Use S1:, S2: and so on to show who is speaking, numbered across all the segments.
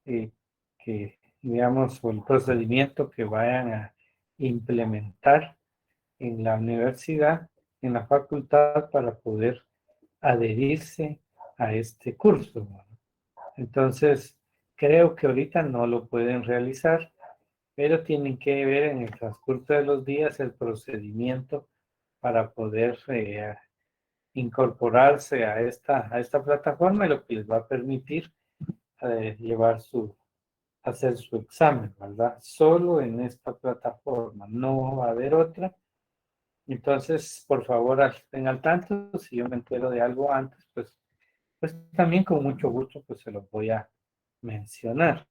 S1: que, digamos, o el procedimiento que vayan a implementar en la universidad, en la facultad, para poder adherirse a este curso. Entonces, creo que ahorita no lo pueden realizar, pero tienen que ver en el transcurso de los días el procedimiento para poder incorporarse a esta plataforma, y lo que les va a permitir llevar hacer su examen, ¿verdad? Solo en esta plataforma, no va a haber otra. Entonces, por favor, estén al tanto. Si yo me entero de algo antes, pues también con mucho gusto pues se los voy a mencionar.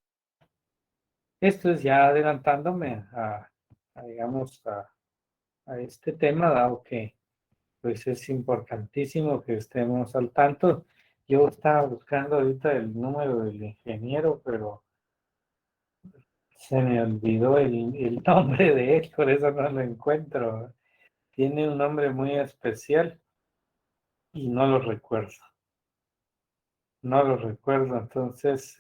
S1: Esto es ya adelantándome digamos, a este tema, dado que pues es importantísimo que estemos al tanto. Yo estaba buscando ahorita el número del ingeniero, pero se me olvidó el nombre de él, por eso no lo encuentro. Tiene un nombre muy especial y no lo recuerdo. No lo recuerdo, entonces,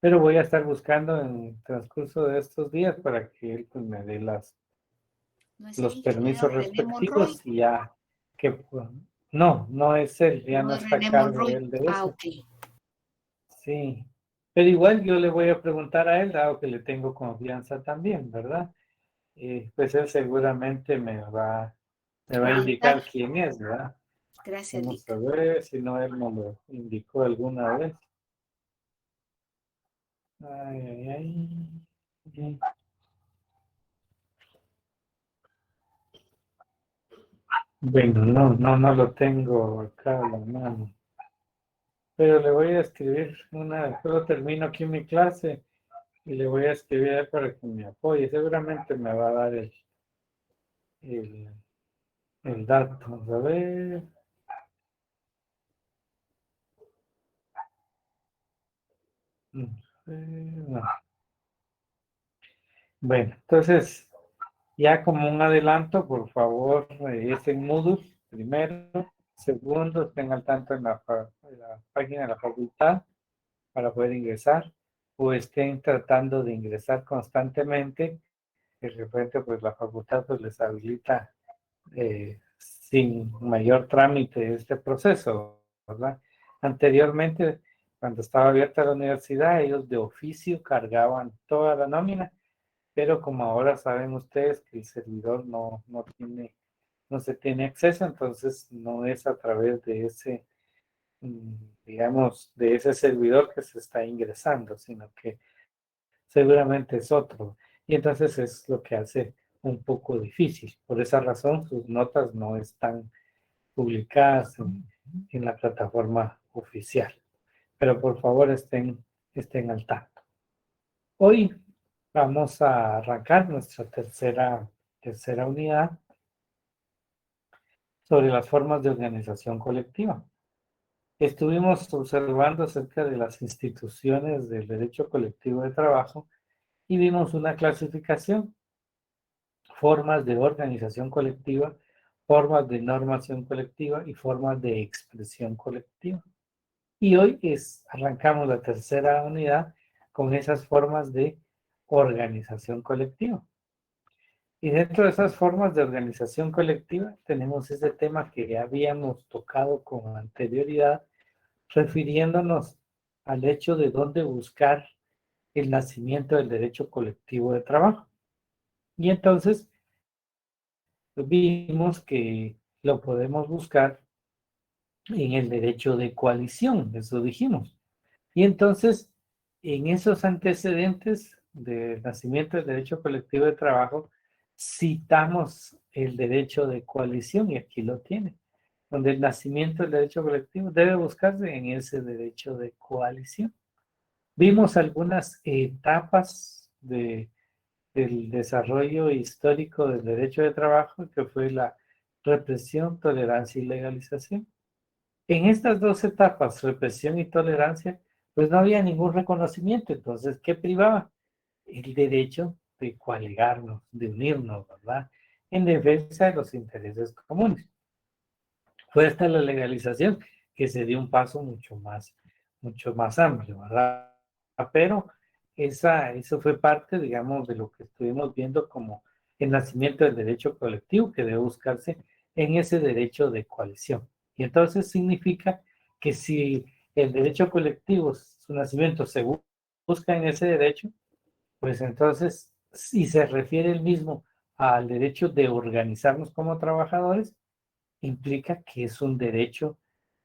S1: pero voy a estar buscando en el transcurso de estos días para que él pues, me dé
S2: ¿No es el
S1: los
S2: ingeniero
S1: permisos
S2: René Monroy?
S1: respectivos y ya que pues, no, no es él, ya
S2: No
S1: no
S2: es
S1: está a
S2: René
S1: cargo
S2: Monroy.
S1: él de
S2: Ah,
S1: eso.
S2: ok.
S1: Sí, pero igual yo le voy a preguntar a él, dado que le tengo confianza también, ¿verdad? Pues él seguramente me va
S2: A
S1: a
S2: orientar.
S1: indicar quién es, ¿verdad?
S2: Gracias,
S1: Vamos a
S2: Dick.
S1: ver si no él me lo indicó alguna vez. Ay, ay, ay. Bueno, no lo tengo acá a la mano. Pero le voy a escribir solo termino aquí mi clase y le voy a escribir a él para que me apoye. Seguramente me va a dar el, el dato. Vamos a ver. No. Bueno, entonces, ya como un adelanto, por favor, es en Moodle, primero. Segundo, estén al tanto en la página de la facultad para poder ingresar, o estén tratando de ingresar constantemente. De repente, pues la facultad pues, les habilita sin mayor trámite este proceso, ¿verdad? Anteriormente, cuando estaba abierta la universidad, ellos de oficio cargaban toda la nómina, pero como ahora saben ustedes que el servidor no se tiene acceso, entonces no es a través de ese, digamos, de ese servidor que se está ingresando, sino que seguramente es otro. Y entonces es lo que hace un poco difícil. Por esa razón, sus notas no están publicadas en la plataforma oficial. Pero por favor estén al tanto. Hoy vamos a arrancar nuestra tercera unidad sobre las formas de organización colectiva. Estuvimos observando acerca de las instituciones del derecho colectivo de trabajo y vimos una clasificación: formas de organización colectiva, formas de normación colectiva y formas de expresión colectiva. Y hoy arrancamos la tercera unidad con esas formas de organización colectiva. Y dentro de esas formas de organización colectiva tenemos ese tema que ya habíamos tocado con anterioridad, refiriéndonos al hecho de dónde buscar el nacimiento del derecho colectivo de trabajo. Y entonces vimos que lo podemos buscar en el derecho de coalición, eso dijimos. Y entonces, en esos antecedentes del nacimiento del derecho colectivo de trabajo, citamos el derecho de coalición, y aquí lo tiene, donde el nacimiento del derecho colectivo debe buscarse en ese derecho de coalición. Vimos algunas etapas del desarrollo histórico del derecho de trabajo, que fue la represión, tolerancia y legalización. En estas dos etapas, represión y tolerancia, pues no había ningún reconocimiento. Entonces, ¿qué privaba? El derecho de coaligarnos, de unirnos, ¿verdad? En defensa de los intereses comunes. Fue hasta la legalización que se dio un paso mucho más amplio, ¿verdad? pero eso fue parte, digamos, de lo que estuvimos viendo como el nacimiento del derecho colectivo que debe buscarse en ese derecho de coalición. Y entonces significa que si el derecho colectivo, su nacimiento se busca en ese derecho, pues entonces, si se refiere el mismo al derecho de organizarnos como trabajadores, implica que es un derecho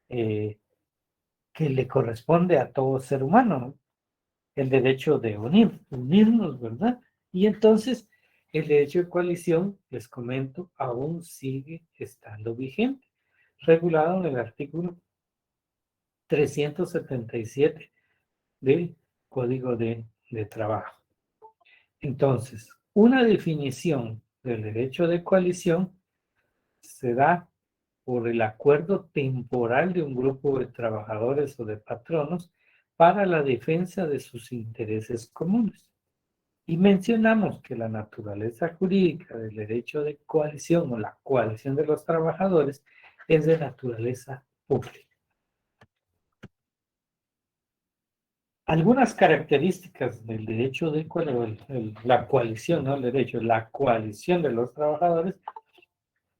S1: eh, que le corresponde a todo ser humano, ¿no? El derecho de unirnos, ¿verdad? Y entonces, el derecho de coalición, les comento, aún sigue estando vigente, regulado en el artículo 377 del Código de Trabajo. Entonces, una definición del derecho de coalición se da por el acuerdo temporal de un grupo de trabajadores o de patronos para la defensa de sus intereses comunes. Y mencionamos que la naturaleza jurídica del derecho de coalición o la coalición de los trabajadores es de naturaleza pública. Algunas características del derecho de la coalición, no el derecho, la coalición de los trabajadores,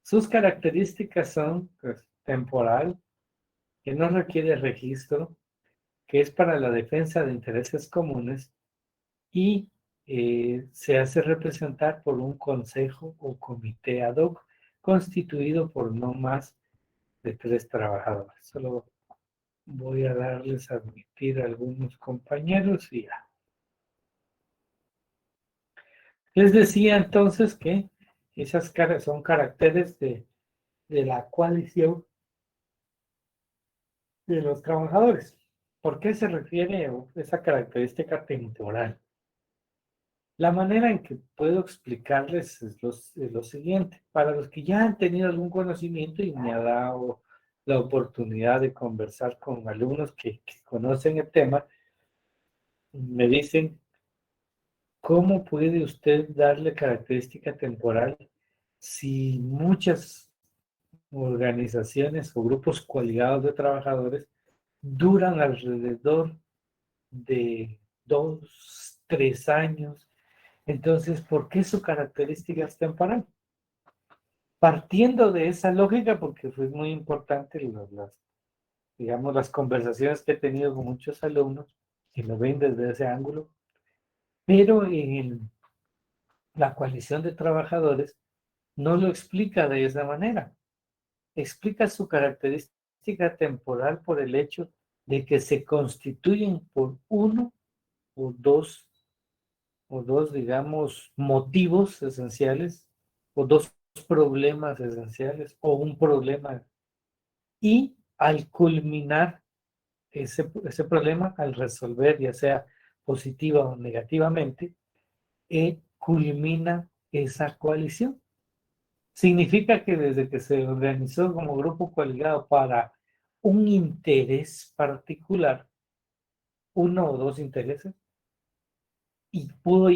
S1: sus características son pues, temporal, que no requiere registro, que es para la defensa de intereses comunes y se hace representar por un consejo o comité ad hoc constituido por no más de 3 trabajadores. Solo voy a darles a admitir a algunos compañeros y ya. Les decía entonces que esas son caracteres de la coalición de los trabajadores. ¿Por qué se refiere a esa característica temporal? La manera en que puedo explicarles es lo siguiente. Para los que ya han tenido algún conocimiento y me ha dado la oportunidad de conversar con alumnos que conocen el tema, me dicen, ¿cómo puede usted darle característica temporal si muchas organizaciones o grupos coaligados de trabajadores duran alrededor de 2, 3 años? Entonces, ¿por qué su característica es temporal? Partiendo de esa lógica, porque fue muy importante digamos, las conversaciones que he tenido con muchos alumnos que lo ven desde ese ángulo, pero en la coalición de trabajadores no lo explica de esa manera. Explica su característica temporal por el hecho de que se constituyen por uno o dos, digamos, motivos esenciales, o dos problemas esenciales, o un problema. Y al culminar ese problema, al resolver, ya sea positiva o negativamente, culmina esa coalición. Significa que desde que se organizó como grupo coaligado para un interés particular, uno o dos intereses, y pudo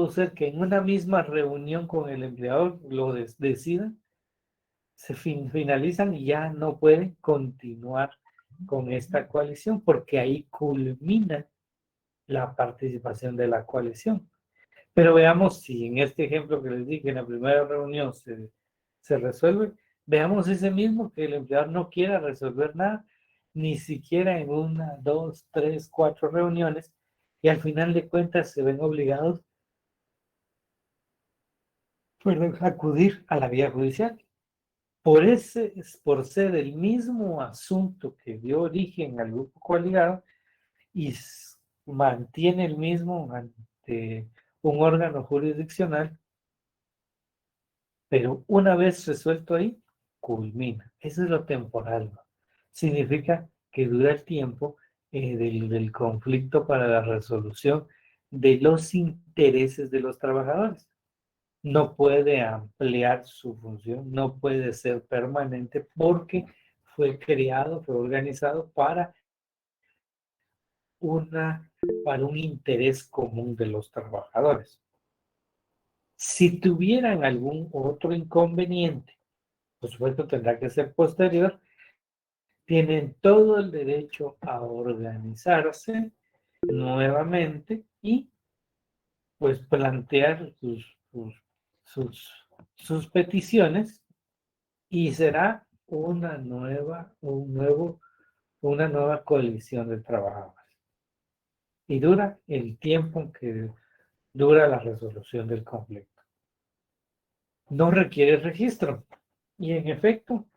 S1: ser que en una misma reunión con el empleador lo decidan, se finalizan y ya no pueden continuar con esta coalición porque ahí culmina la participación de la coalición. Pero veamos si en este ejemplo que les dije en la primera reunión se resuelve, veamos ese mismo que el empleador no quiera resolver nada, ni siquiera en 1, 2, 3, 4 reuniones, y al final de cuentas se ven obligados a acudir a la vía judicial. Por ser el mismo asunto que dio origen al grupo coaligado y mantiene el mismo ante un órgano jurisdiccional, pero una vez resuelto ahí, culmina. Eso es lo temporal, ¿no? Significa que dura el tiempo del conflicto para la resolución de los intereses de los trabajadores. No puede ampliar su función, no puede ser permanente porque fue creado, fue organizado para un interés común de los trabajadores. Si tuvieran algún otro inconveniente, por supuesto tendrá que ser posterior, tienen todo el derecho a organizarse nuevamente y pues plantear sus, sus peticiones y será una nueva coalición de trabajadores. Y dura el tiempo que dura la resolución del conflicto. No requiere registro. Y en efecto,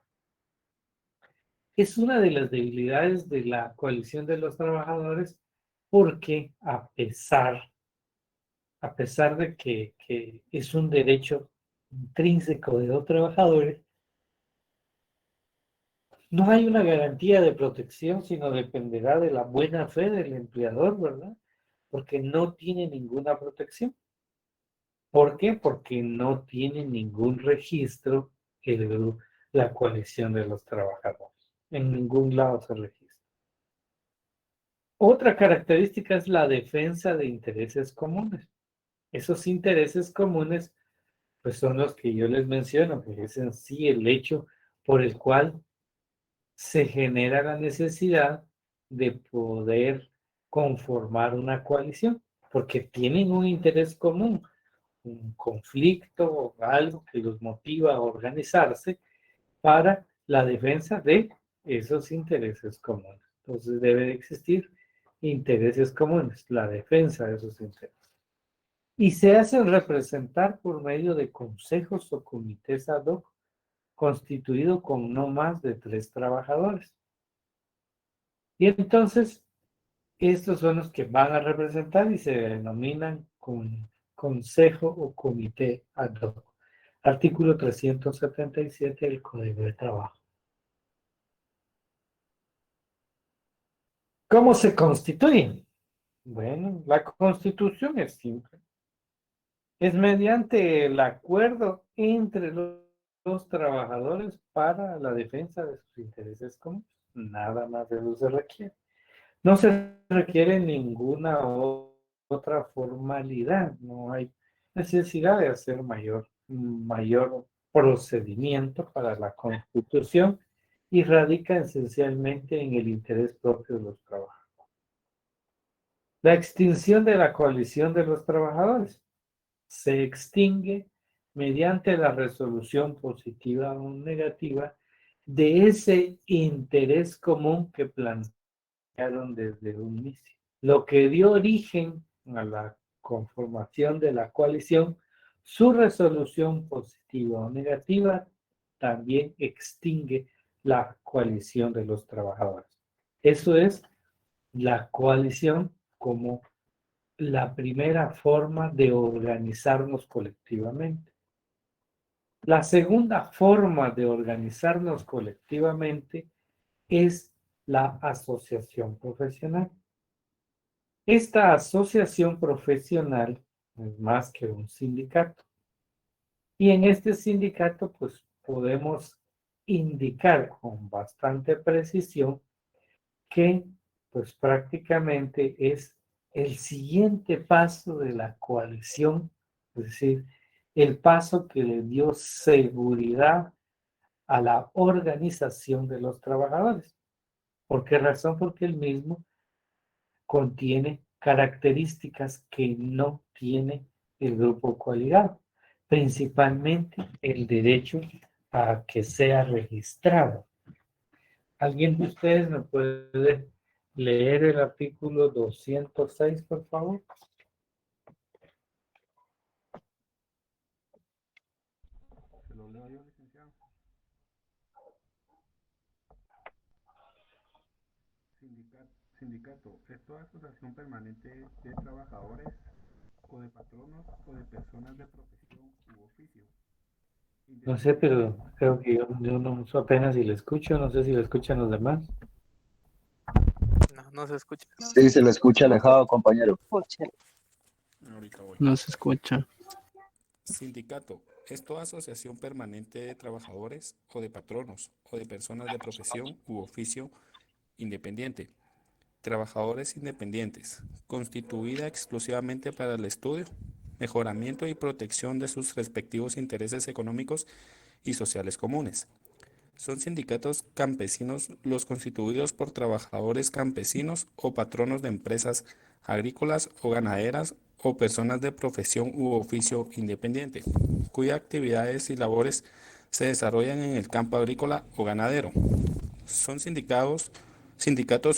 S1: es una de las debilidades de la coalición de los trabajadores porque a pesar de que es un derecho intrínseco de los trabajadores, no hay una garantía de protección, sino dependerá de la buena fe del empleador, ¿verdad? Porque no tiene ninguna protección. ¿Por qué? Porque no tiene ningún registro la coalición de los trabajadores. En ningún lado se registra. Otra característica es la defensa de intereses comunes. Esos intereses comunes, pues son los que yo les menciono, que es en sí el hecho por el cual se genera la necesidad de poder conformar una coalición, porque tienen un interés común, un conflicto o algo que los motiva a organizarse para la defensa de esos intereses comunes. Entonces debe de existir intereses comunes, la defensa de esos intereses. Y se hacen representar por medio de consejos o comités ad hoc constituido con no más de 3 trabajadores. Y entonces, estos son los que van a representar y se denominan con consejo o comité ad hoc. Artículo 377 del Código de Trabajo. ¿Cómo se constituyen? Bueno, la constitución es simple. Es mediante el acuerdo entre los trabajadores para la defensa de sus intereses comunes. Nada más de eso se requiere. No se requiere ninguna otra formalidad, no hay necesidad de hacer mayor procedimiento para la constitución y radica esencialmente en el interés propio de los trabajadores. La extinción de la coalición de los trabajadores se extingue mediante la resolución positiva o negativa de ese interés común que plantearon desde un inicio. Lo que dio origen a la conformación de la coalición, su resolución positiva o negativa también extingue la coalición de los trabajadores. Eso es la coalición como la primera forma de organizarnos colectivamente. La segunda forma de organizarnos colectivamente es la asociación profesional. Esta asociación profesional es más que un sindicato. Y en este sindicato, pues podemos indicar con bastante precisión que, pues prácticamente es el siguiente paso de la coalición, es decir, el paso que le dio seguridad a la organización de los trabajadores. ¿Por qué razón? Porque el mismo contiene características que no tiene el grupo coaligado, principalmente el derecho a que sea registrado. ¿Alguien de ustedes me puede leer el artículo 206, por favor?
S3: Se lo leo yo, licenciado. Sindicato es toda asociación permanente de trabajadores o de patronos o de personas de profesión u oficio.
S1: No sé, pero creo que yo no apenas si lo escucho, no sé si lo escuchan los demás.
S4: No, no se escucha.
S5: Sí, se lo escucha alejado, compañero.
S3: Ahorita voy.
S4: No se escucha.
S3: Sindicato es toda asociación permanente de trabajadores o de patronos o de personas de profesión u oficio independiente. Trabajadores independientes, constituida exclusivamente para el estudio, mejoramiento y protección de sus respectivos intereses económicos y sociales comunes. Son sindicatos campesinos los constituidos por trabajadores campesinos o patronos de empresas agrícolas o ganaderas o personas de profesión u oficio independiente, cuyas actividades y labores se desarrollan en el campo agrícola o ganadero. Son sindicatos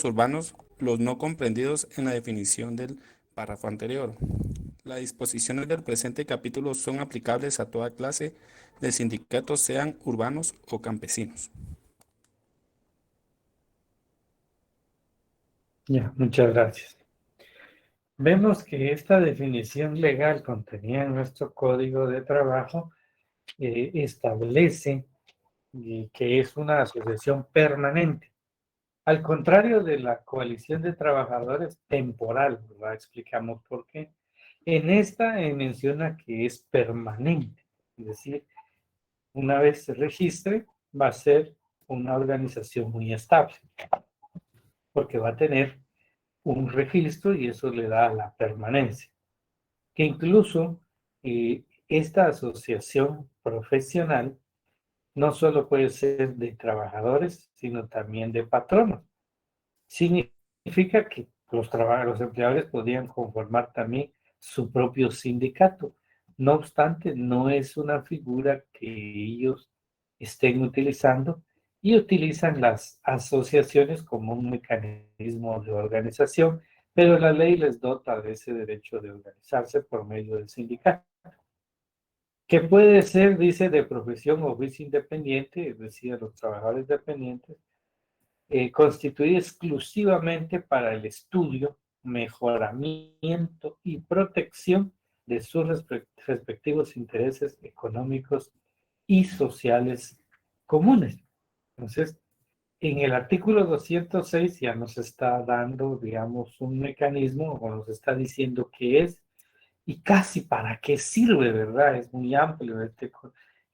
S3: urbanos los no comprendidos en la definición del párrafo anterior. Las disposiciones del presente capítulo son aplicables a toda clase de sindicatos, sean urbanos o campesinos.
S1: Ya, muchas gracias. Vemos que esta definición legal contenida en nuestro Código de Trabajo establece que es una asociación permanente. Al contrario de la coalición de trabajadores temporal, ¿verdad? Explicamos por qué. En esta menciona que es permanente, es decir, una vez se registre, va a ser una organización muy estable, porque va a tener un registro y eso le da la permanencia. Que incluso esta asociación profesional no solo puede ser de trabajadores, sino también de patronos. Significa que los empleadores podrían conformar también su propio sindicato. No obstante, no es una figura que ellos estén utilizando y utilizan las asociaciones como un mecanismo de organización, pero la ley les dota de ese derecho de organizarse por medio del sindicato, que puede ser, dice, de profesión o oficio independiente, es decir, los trabajadores dependientes, constituida exclusivamente para el estudio, mejoramiento y protección de sus respectivos intereses económicos y sociales comunes. Entonces, en el artículo 206 ya nos está dando, digamos, un mecanismo, o nos está diciendo qué es y casi para qué sirve, ¿verdad? Es muy amplio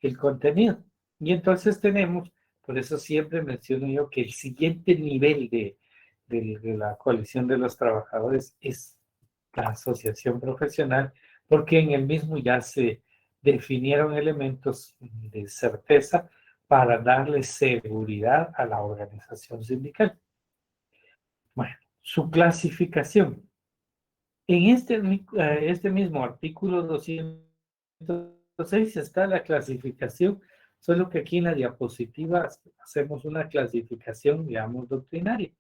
S1: el contenido. Y entonces tenemos, por eso siempre menciono yo que el siguiente nivel de la coalición de los trabajadores es la asociación profesional, porque en el mismo ya se definieron elementos de certeza para darle seguridad a la organización sindical. Bueno, su clasificación. En este mismo artículo 206 está la clasificación, solo que aquí en la diapositiva hacemos una clasificación, digamos, doctrinaria,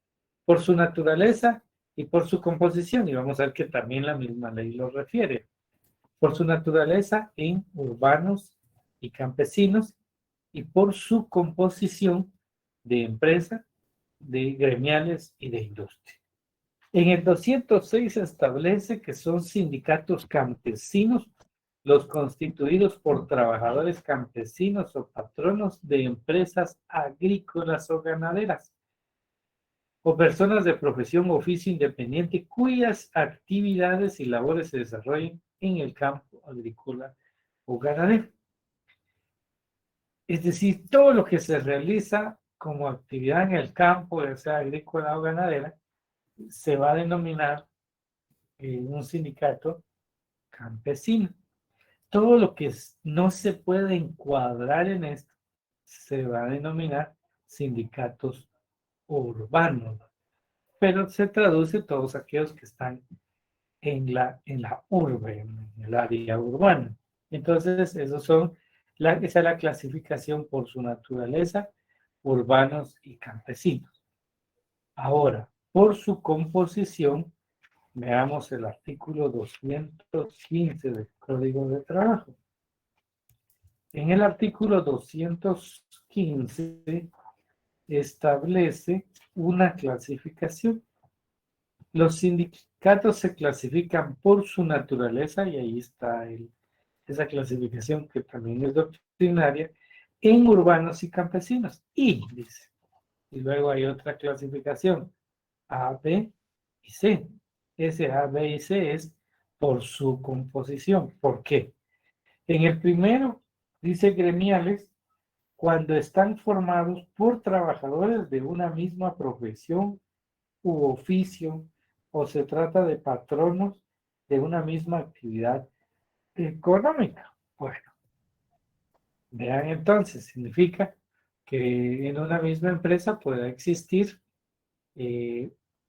S1: por su naturaleza y por su composición, y vamos a ver que también la misma ley lo refiere. Por su naturaleza en urbanos y campesinos, y por su composición de empresa, de gremiales y de industria. En el 206 se establece que son sindicatos campesinos los constituidos por trabajadores campesinos o patronos de empresas agrícolas o ganaderas, o personas de profesión o oficio independiente cuyas actividades y labores se desarrollen en el campo agrícola o ganadero. Es decir, todo lo que se realiza como actividad en el campo, ya sea agrícola o ganadera, se va a denominar un sindicato campesino. Todo lo que no se puede encuadrar en esto se va a denominar sindicatos urbanos, pero se traduce todos aquellos que están en la urbe, en el área urbana. Entonces, esa es la clasificación por su naturaleza, urbanos y campesinos. Ahora, por su composición, veamos el artículo 215 del Código de Trabajo. En el artículo 215 establece una clasificación. Los sindicatos se clasifican por su naturaleza, y ahí está esa clasificación que también es doctrinaria, en urbanos y campesinos. Y, dice, y luego hay otra clasificación, A, B y C. Ese A, B y C es por su composición. ¿Por qué? En el primero, dice gremiales, cuando están formados por trabajadores de una misma profesión u oficio, o se trata de patronos de una misma actividad económica. Bueno, vean entonces, significa que en una misma empresa pueda existir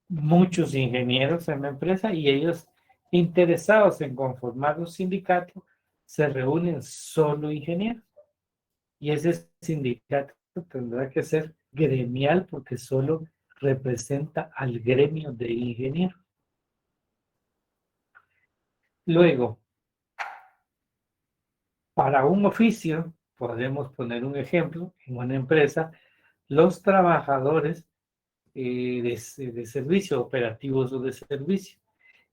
S1: muchos ingenieros en la empresa y ellos interesados en conformar un sindicato se reúnen solo ingenieros y ese sindicato tendrá que ser gremial porque solo representa al gremio de ingenieros. Luego, para un oficio, podemos poner un ejemplo, en una empresa, los trabajadores de servicio, operativos o de servicio,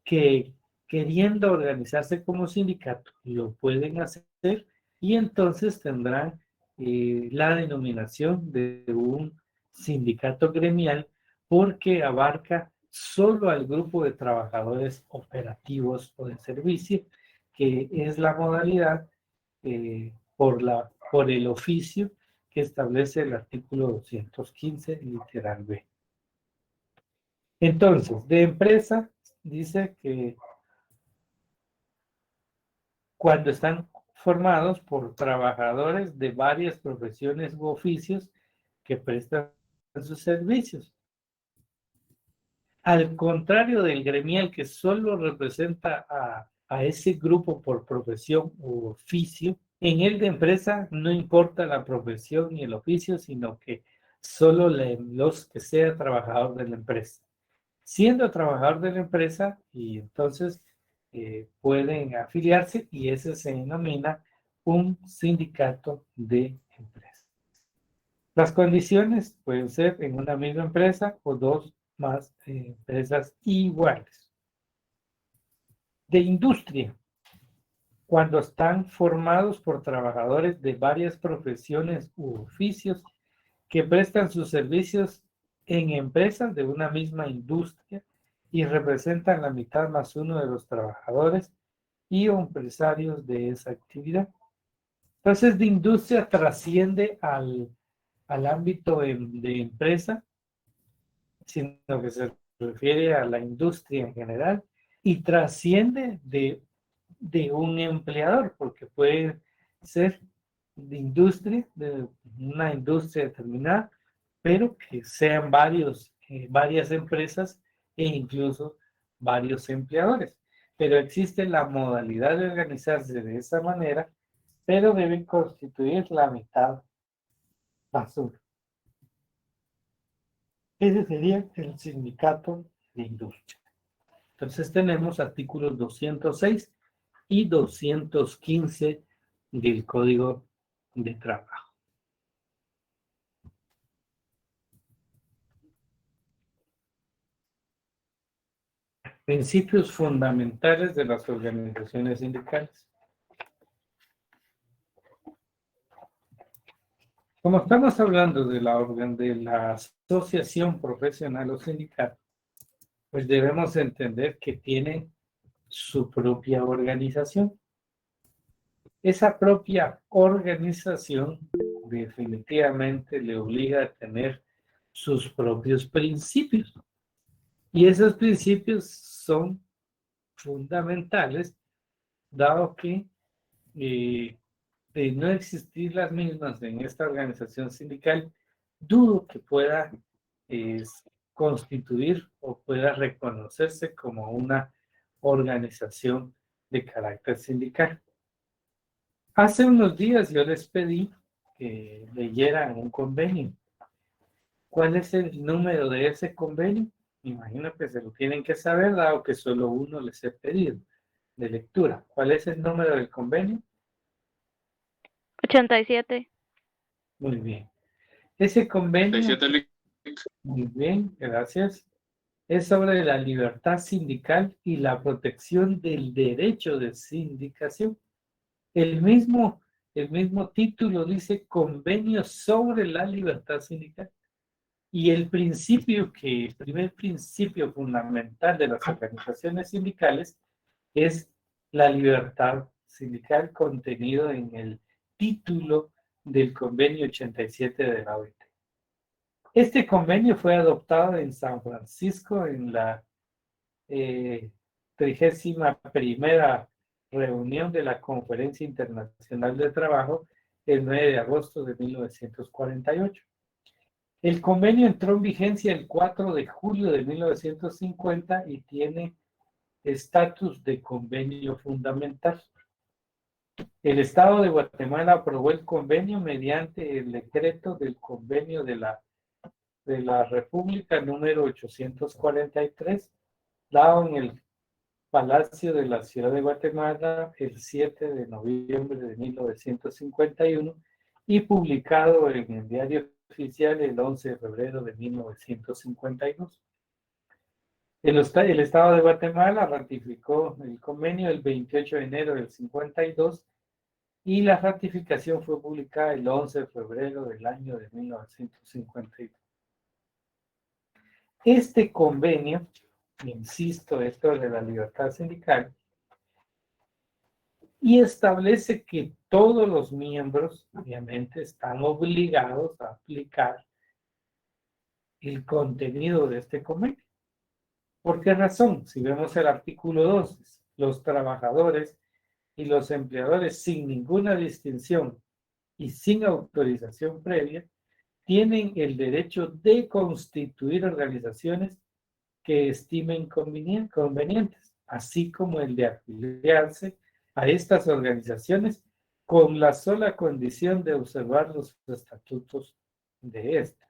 S1: que queriendo organizarse como sindicato, lo pueden hacer y entonces tendrán la denominación de un sindicato gremial porque abarca solo al grupo de trabajadores operativos o de servicio, que es la modalidad por el oficio que establece el artículo 215, literal B. Entonces, de empresa, dice que cuando están formados por trabajadores de varias profesiones u oficios que prestan sus servicios. Al contrario del gremial que solo representa a ese grupo por profesión u oficio, en el de empresa no importa la profesión ni el oficio, sino que solo los que sea trabajador de la empresa. Siendo trabajador de la empresa y entonces pueden afiliarse y ese se denomina un sindicato de empresa. Las condiciones pueden ser en una misma empresa o dos más empresas iguales. De industria, cuando están formados por trabajadores de varias profesiones u oficios que prestan sus servicios en empresas de una misma industria y representan la mitad más uno de los trabajadores y empresarios de esa actividad. Entonces, de industria trasciende al ámbito de empresa, sino que se refiere a la industria en general y trasciende de un empleador, porque puede ser de industria, de una industria determinada, pero que sean varias empresas e incluso varios empleadores. Pero existe la modalidad de organizarse de esa manera, pero deben constituir la mitad más uno. Ese sería el sindicato de industria. Entonces tenemos artículos 206 y 215 del Código de Trabajo. Principios fundamentales de las organizaciones sindicales. Como estamos hablando de la asociación profesional o sindical, pues debemos entender que tiene su propia organización. Esa propia organización definitivamente le obliga a tener sus propios principios. Y esos principios son fundamentales, dado que de no existir las mismas en esta organización sindical, dudo que pueda constituir o pueda reconocerse como una organización de carácter sindical. Hace unos días yo les pedí que leyeran un convenio. ¿Cuál es el número de ese convenio? Me imagino que se lo tienen que saber, dado que solo uno les he pedido de lectura. ¿Cuál es el número del convenio?
S4: 87.
S1: Muy bien. Ese convenio,
S6: 87.
S1: muy bien, gracias, es sobre la libertad sindical y la protección del derecho de sindicación. El mismo título dice Convenio sobre la libertad sindical. Y el primer principio fundamental de las organizaciones sindicales es la libertad sindical contenido en el título del Convenio 87 de la OIT. Este convenio fue adoptado en San Francisco en la 31ª reunión de la Conferencia Internacional de Trabajo el 9 de agosto de 1948. El convenio entró en vigencia el 4 de julio de 1950 y tiene estatus de convenio fundamental. El Estado de Guatemala aprobó el convenio mediante el decreto del convenio de la República número 843, dado en el Palacio de la Ciudad de Guatemala el 7 de noviembre de 1951 y publicado en el Diario Oficial el 11 de febrero de 1952. El Estado de Guatemala ratificó el convenio el 28 de enero del 52 y la ratificación fue publicada el 11 de febrero del año de 1952. Este convenio, insisto, esto de la libertad sindical, y establece que todos los miembros, obviamente, están obligados a aplicar el contenido de este convenio. ¿Por qué razón? Si vemos el artículo 12, los trabajadores y los empleadores sin ninguna distinción y sin autorización previa tienen el derecho de constituir organizaciones que estimen convenientes, así como el de afiliarse a estas organizaciones con la sola condición de observar los estatutos de estas.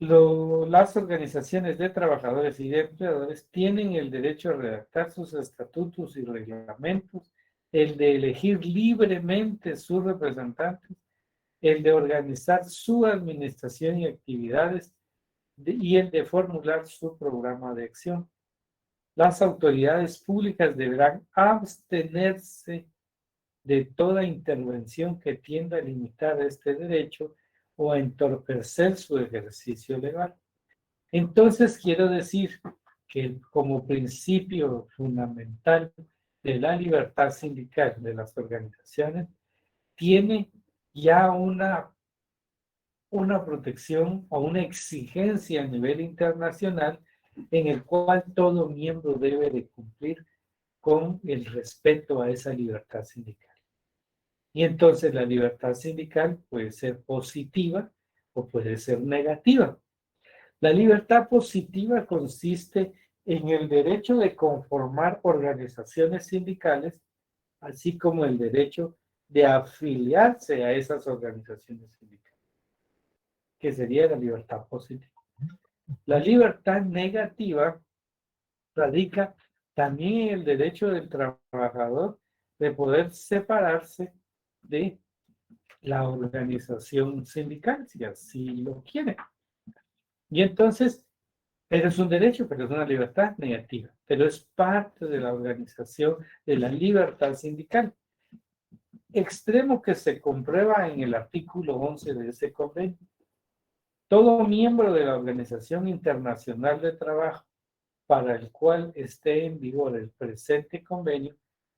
S1: Las organizaciones de trabajadores y de empleadores tienen el derecho a redactar sus estatutos y reglamentos, el de elegir libremente sus representantes, el de organizar su administración y actividades y el de formular su programa de acción. Las autoridades públicas deberán abstenerse de toda intervención que tienda a limitar este derecho o a entorpecer su ejercicio legal. Entonces, quiero decir que como principio fundamental de la libertad sindical de las organizaciones, tiene ya una protección o una exigencia a nivel internacional en el cual todo miembro debe de cumplir con el respeto a esa libertad sindical. Y entonces la libertad sindical puede ser positiva o puede ser negativa. La libertad positiva consiste en el derecho de conformar organizaciones sindicales, así como el derecho de afiliarse a esas organizaciones sindicales, que sería la libertad positiva. La libertad negativa radica también en el derecho del trabajador de poder separarse de la organización sindical, si así lo quiere. Y entonces, pero es un derecho, pero es una libertad negativa, pero es parte de la organización de la libertad sindical. Extremo que se comprueba en el artículo 11 de ese convenio. Todo miembro de la Organización Internacional de Trabajo para el cual esté en vigor el presente convenio,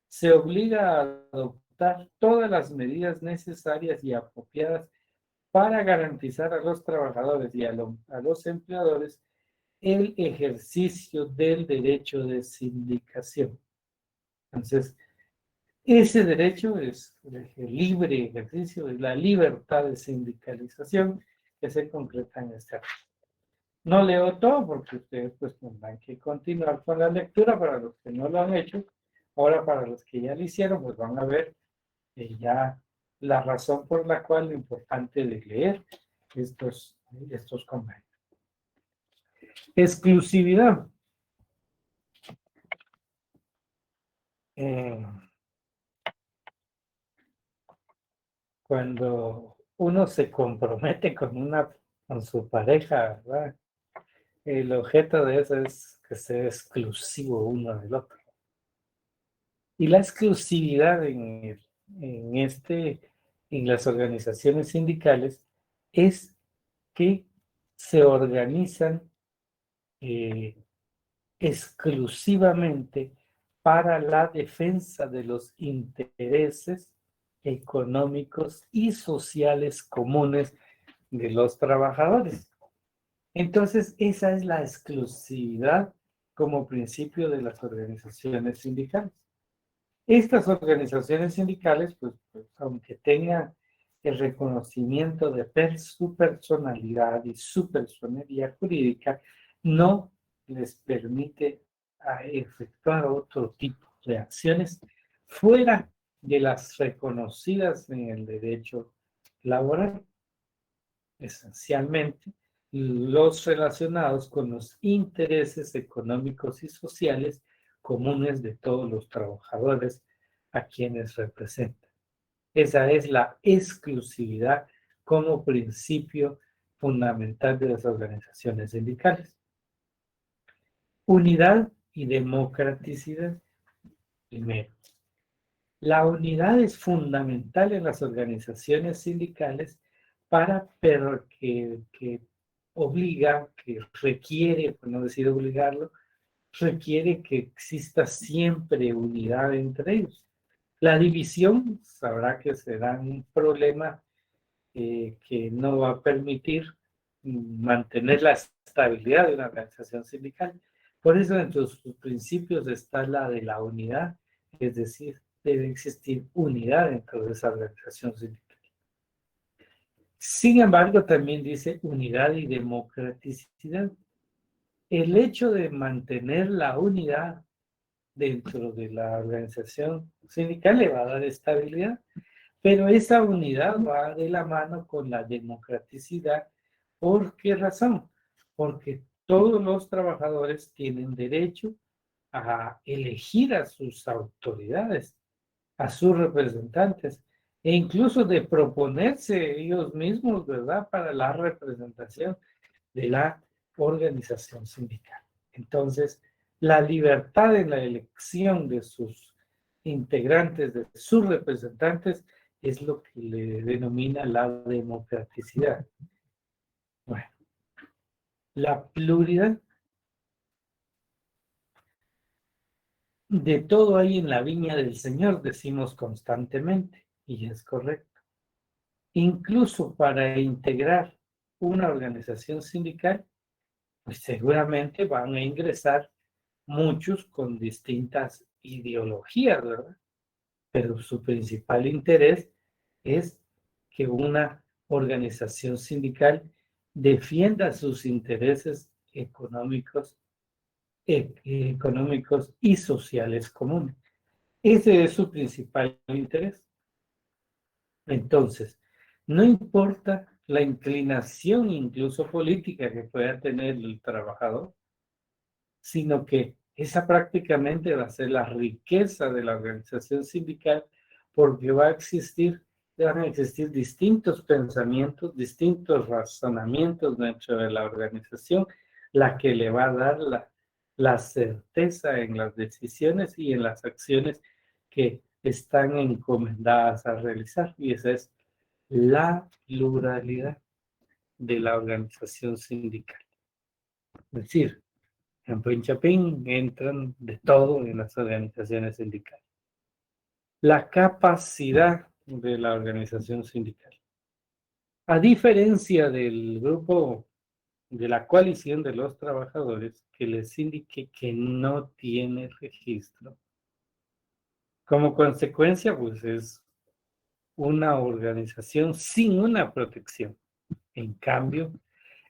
S1: se obliga a adoptar todas las medidas necesarias y apropiadas para garantizar a los trabajadores y a los empleadores el ejercicio del derecho de sindicación. Entonces, ese derecho es el libre ejercicio de la libertad de sindicalización que se concreta en este artículo. No leo todo porque ustedes pues tendrán que continuar con la lectura para los que no lo han hecho. Ahora para los que ya lo hicieron pues van a ver ya la razón por la cual lo importante de leer estos convenios. Exclusividad. Cuando uno se compromete con su pareja, ¿verdad? El objeto de eso es que sea exclusivo uno del otro. Y la exclusividad en las organizaciones sindicales es que se organizan exclusivamente para la defensa de los intereses económicos y sociales comunes de los trabajadores. Entonces, esa es la exclusividad como principio de las organizaciones sindicales. Estas organizaciones sindicales, pues, aunque tengan el reconocimiento de su personalidad y su personalidad jurídica, no les permite efectuar otro tipo de acciones fuera de las reconocidas en el derecho laboral, esencialmente los relacionados con los intereses económicos y sociales comunes de todos los trabajadores a quienes representan. Esa es la exclusividad como principio fundamental de las organizaciones sindicales. Unidad y democraticidad. Primero, la unidad es fundamental en las organizaciones sindicales pero que obliga, que requiere, por no decir obligarlo, requiere que exista siempre unidad entre ellos. La división sabrá que será un problema que no va a permitir mantener la estabilidad de una organización sindical. Por eso, entre sus principios está la de la unidad, es decir, debe existir unidad dentro de esa organización sindical. Sin embargo, también dice unidad y democraticidad. El hecho de mantener la unidad dentro de la organización sindical le va a dar estabilidad, pero esa unidad va de la mano con la democraticidad. ¿Por qué razón? Porque todos los trabajadores tienen derecho a elegir a sus autoridades, a sus representantes, e incluso de proponerse ellos mismos, ¿verdad?, para la representación de la organización sindical. Entonces, la libertad en la elección de sus integrantes, de sus representantes, es lo que le denomina la democraticidad. Bueno, la pluralidad. De todo hay en la viña del Señor, decimos constantemente, y es correcto. Incluso para integrar una organización sindical, pues seguramente van a ingresar muchos con distintas ideologías, ¿verdad? Pero su principal interés es que una organización sindical defienda sus intereses económicos y sociales comunes. Ese es su principal interés. Entonces, no importa la inclinación incluso política que pueda tener el trabajador, sino que esa prácticamente va a ser la riqueza de la organización sindical, porque van a existir distintos pensamientos, distintos razonamientos dentro de la organización, la que le va a dar la certeza en las decisiones y en las acciones que están encomendadas a realizar. Y esa es la pluralidad de la organización sindical. Es decir, en Chapín entran de todo en las organizaciones sindicales. La capacidad de la organización sindical. A diferencia del grupo de la coalición de los trabajadores que les indique que no tiene registro, como consecuencia, pues es una organización sin una protección. En cambio,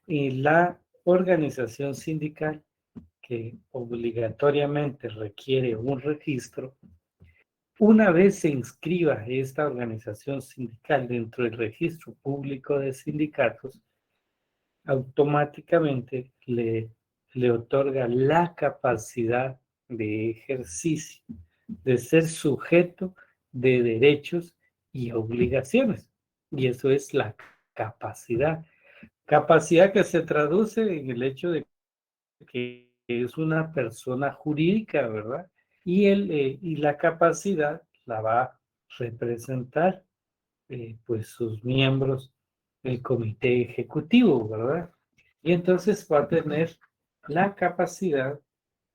S1: la organización sindical que obligatoriamente requiere un registro, una vez se inscriba esta organización sindical dentro del registro público de sindicatos, automáticamente le otorga la capacidad de ejercicio, de ser sujeto de derechos y obligaciones. Y eso es la capacidad. Capacidad que se traduce en el hecho de que es una persona jurídica, ¿verdad? Y la capacidad la va a representar pues sus miembros del comité ejecutivo, ¿verdad? Y entonces va a tener la capacidad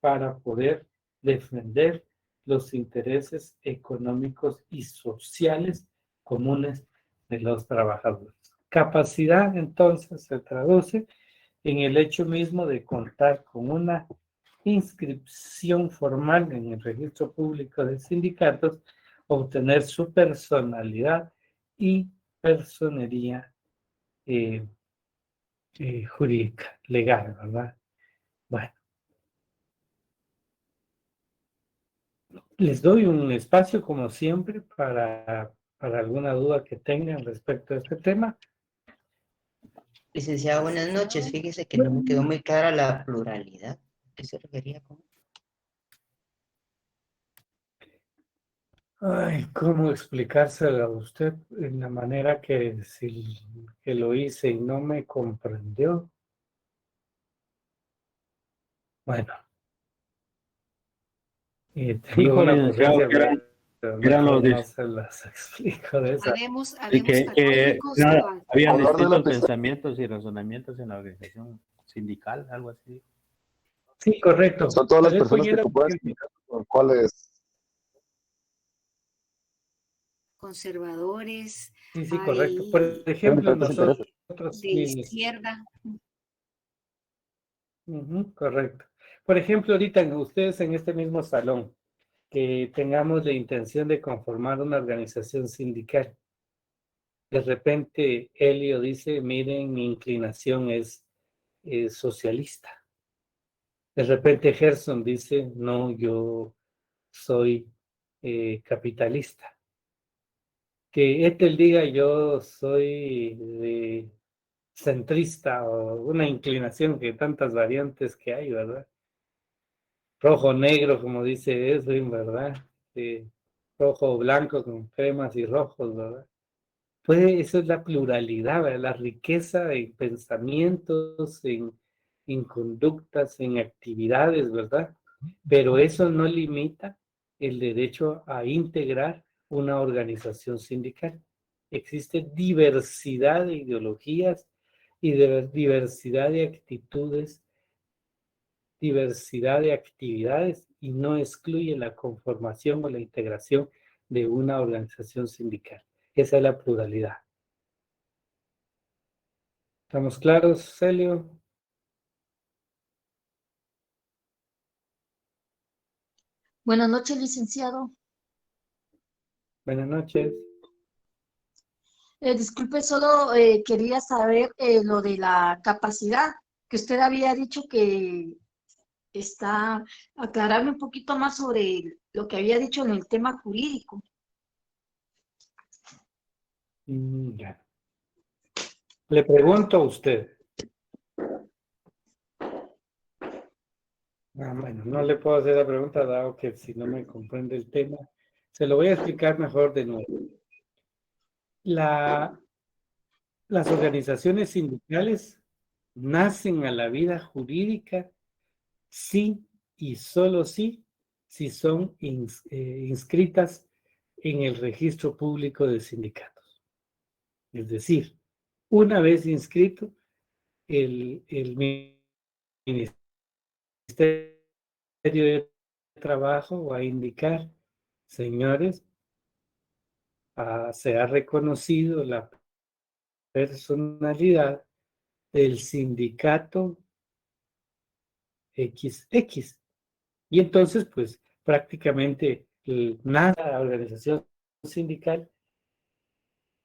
S1: para poder defender los intereses económicos y sociales comunes de los trabajadores. Capacidad entonces se traduce en el hecho mismo de contar con una inscripción formal en el registro público de sindicatos, obtener su personalidad y personería jurídica, legal, ¿verdad? Bueno, les doy un espacio, como siempre, para alguna duda que tengan respecto a este tema.
S4: Licenciado, buenas noches. Fíjese que no me quedó muy clara la pluralidad. ¿Qué se refería con?
S1: Ay, ¿cómo explicárselo a usted en la manera que, que lo hice y no me comprendió? Bueno, tengo
S5: Dijo,
S1: una
S5: licenciado,
S1: ocurrencia,
S5: que
S1: pero
S5: eran los
S1: no se las explico de esa.
S2: Habemos católicos que van.
S5: habían
S6: Hablar de la
S5: distintos
S6: pista-
S5: pensamientos y razonamientos en la organización sindical, algo así.
S1: Sí, correcto.
S6: Son todas las
S1: Pero es
S6: personas que
S1: poniendo
S6: ocupan sindicatos, por cuáles.
S2: Conservadores,
S1: sí, correcto. Por
S2: hay
S1: ejemplo,
S6: Diferentes
S1: nosotros
S2: de
S1: mismos.
S2: izquierda.
S1: Ujú, correcto. Por ejemplo, ahorita ustedes en este mismo salón, que tengamos la intención de conformar una organización sindical. De repente, Helio dice, miren, mi inclinación es socialista. De repente, Gerson dice, no, yo soy capitalista. Que Ethel diga, yo soy centrista o una inclinación, que tantas variantes que hay, ¿verdad? Rojo, negro, como dice Edwin, ¿verdad? Rojo o blanco con cremas y rojos, ¿verdad? Eso es la pluralidad, ¿verdad? La riqueza en pensamientos, en conductas, en actividades, ¿verdad? Pero eso no limita el derecho a integrar una organización sindical. Existe diversidad de ideologías y diversidad de actitudes, diversidad de actividades, y no excluye la conformación o la integración de una organización sindical. Esa es la pluralidad. ¿Estamos claros, Celio?
S7: Buenas noches, licenciado.
S1: Buenas noches.
S7: Disculpe, solo quería saber lo de la capacidad que usted había dicho que aclararme un poquito más sobre lo que había dicho en el tema jurídico.
S1: Ya. Le pregunto a usted. Bueno, no le puedo hacer la pregunta, dado que si no me comprende el tema, se lo voy a explicar mejor de nuevo. Las organizaciones sindicales nacen a la vida jurídica sí y solo sí, si son inscritas en el registro público de sindicatos. Es decir, una vez inscrito, el Ministerio de Trabajo va a indicar, señores, se ha reconocido la personalidad del sindicato XX. Y entonces, pues, prácticamente la organización sindical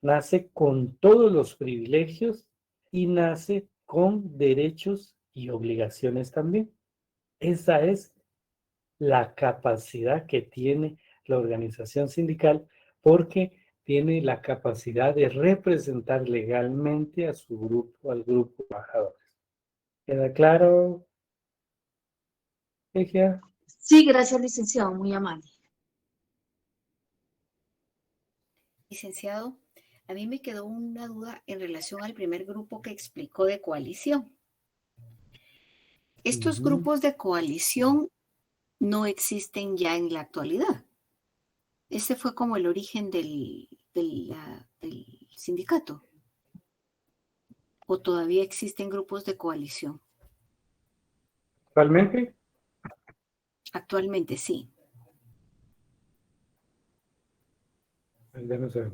S1: nace con todos los privilegios y nace con derechos y obligaciones también. Esa es la capacidad que tiene la organización sindical, porque tiene la capacidad de representar legalmente a su grupo, al grupo de trabajadores. ¿Queda claro, Egia?
S7: Sí, gracias, licenciado, muy amable.
S2: Licenciado, a mí me quedó una duda en relación al primer grupo que explicó de coalición. Estos grupos de coalición no existen ya en la actualidad. Ese fue como el origen del sindicato. ¿O todavía existen grupos de coalición?
S1: ¿Actualmente?
S2: Actualmente sí.
S1: Déjame ver.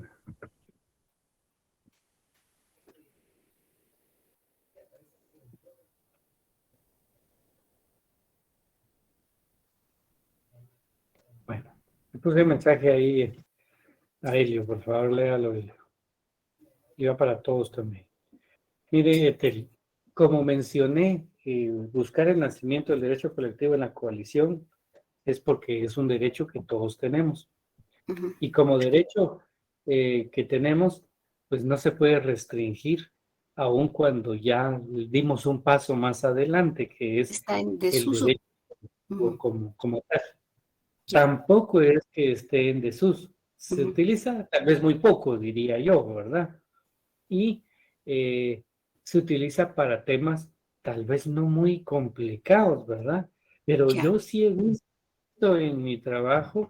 S1: Bueno, le puse un mensaje ahí a Helio, por favor, léalo, Helio. Y va para todos también. Mire, como mencioné, buscar el nacimiento del derecho colectivo en la coalición es porque es un derecho que todos tenemos.
S2: Ujú.
S1: Y como derecho que tenemos, pues no se puede restringir, aun cuando ya dimos un paso más adelante, que es
S2: Está en
S1: el
S2: desuso.
S1: derecho
S2: Ujú.
S1: como tal.
S2: Ya.
S1: Tampoco es que esté en desuso. Se
S2: Ujú.
S1: utiliza tal vez muy poco, diría yo, ¿verdad? Y se utiliza para temas tal vez no muy complicados, ¿verdad? Pero
S2: Ya.
S1: yo sí he visto en mi trabajo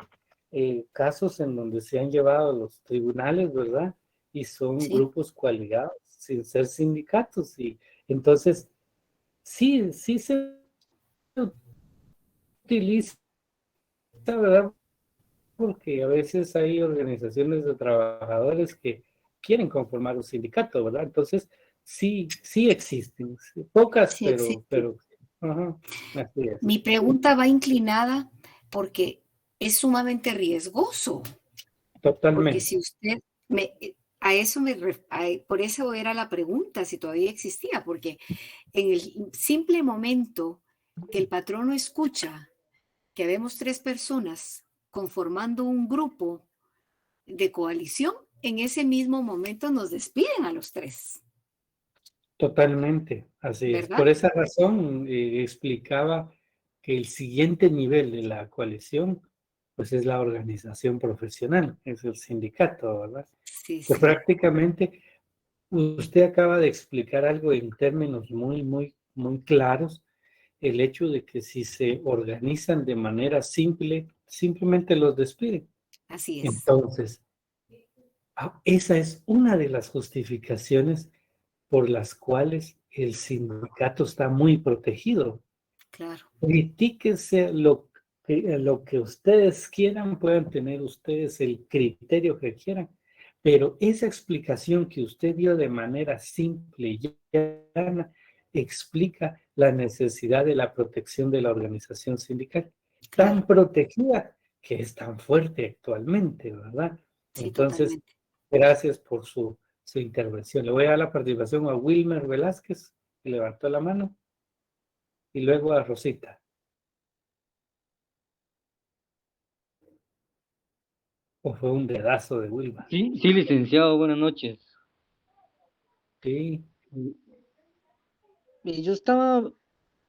S1: casos en donde se han llevado a los tribunales, ¿verdad? Y son
S2: Sí.
S1: grupos coaligados, sin ser sindicatos. Y entonces, sí se utiliza, ¿verdad? Porque a veces hay organizaciones de trabajadores que quieren conformar un sindicato, ¿verdad? Entonces, sí existen, sí, pocas,
S2: Sí existe.
S1: ajá, así es.
S2: Mi pregunta va inclinada porque es sumamente riesgoso. Porque
S1: Totalmente,
S2: si usted a eso por eso era la pregunta, si todavía existía, porque en el simple momento que el patrono escucha que vemos 3 personas conformando un grupo de coalición, en ese mismo momento nos despiden a los 3,
S1: totalmente, así es.
S2: ¿verdad?
S1: Por esa razón explicaba que el siguiente nivel de la coalición, pues es la organización profesional, es el sindicato, ¿verdad?
S2: Sí,
S1: Que
S2: sí,
S1: prácticamente usted acaba de explicar algo en términos muy claros, el hecho de que si se organizan de manera simple, simplemente los despiden.
S2: así es,
S1: Entonces, esa es una de las justificaciones por las cuales el sindicato está muy protegido.
S2: claro,
S1: Critíquese lo que ustedes quieran, pueden tener ustedes el criterio que quieran, pero esa explicación que usted dio de manera simple y llana explica la necesidad de la protección de la organización sindical,
S2: claro,
S1: tan protegida que es tan fuerte actualmente, ¿verdad?
S2: sí,
S1: Entonces,
S2: totalmente.
S1: gracias por su intervención. Le voy a dar la participación a Wilmer Velázquez, que levantó la mano, y luego a Rosita. O fue un dedazo de Wilma.
S8: Sí, sí, licenciado, buenas noches.
S1: Sí,
S8: Yo estaba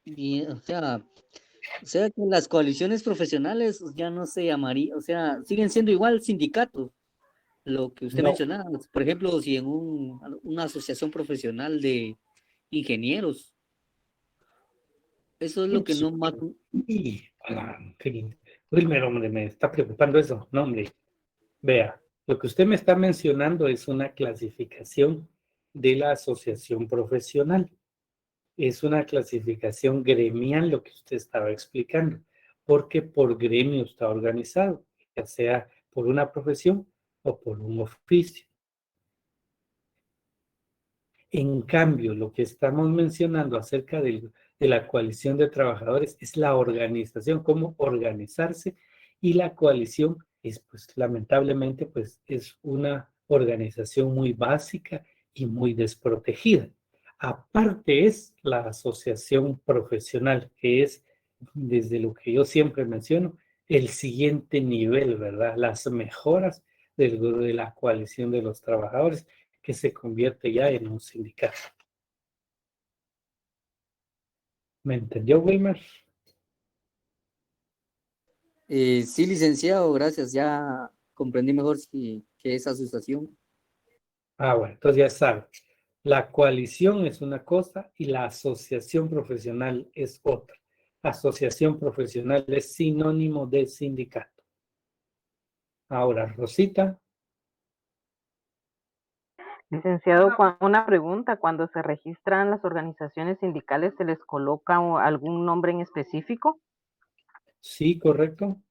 S8: bien, o sea que las coaliciones profesionales ya no se llamaría, o sea, siguen siendo igual sindicatos, lo que usted
S1: no.
S8: mencionaba, por ejemplo, si en una asociación profesional de ingenieros, eso es lo que no más,
S1: Y, en fin, Wilmer, hombre, me está preocupando eso. No, hombre, vea, lo que usted me está mencionando es una clasificación de la asociación profesional. Es una clasificación gremial lo que usted estaba explicando, porque por gremio está organizado, ya sea por una profesión o por un oficio. En cambio, lo que estamos mencionando acerca de la coalición de trabajadores es la organización, cómo organizarse, y la coalición es, pues, lamentablemente, pues, es una organización muy básica y muy desprotegida. Aparte es la asociación profesional, que es, desde lo que yo siempre menciono, el siguiente nivel, ¿verdad? Las mejoras de la coalición de los trabajadores que se convierte ya en un sindicato. ¿Me entendió, Wilmer?
S8: sí, licenciado, gracias, ya comprendí mejor que es asociación.
S1: Bueno, entonces ya sabe. La coalición es una cosa y la asociación profesional es otra. Asociación profesional es sinónimo de sindicato. Ahora, Rosita.
S9: Licenciado, una pregunta, cuando se registran las organizaciones sindicales, ¿se les coloca algún nombre en específico?
S1: Sí, correcto.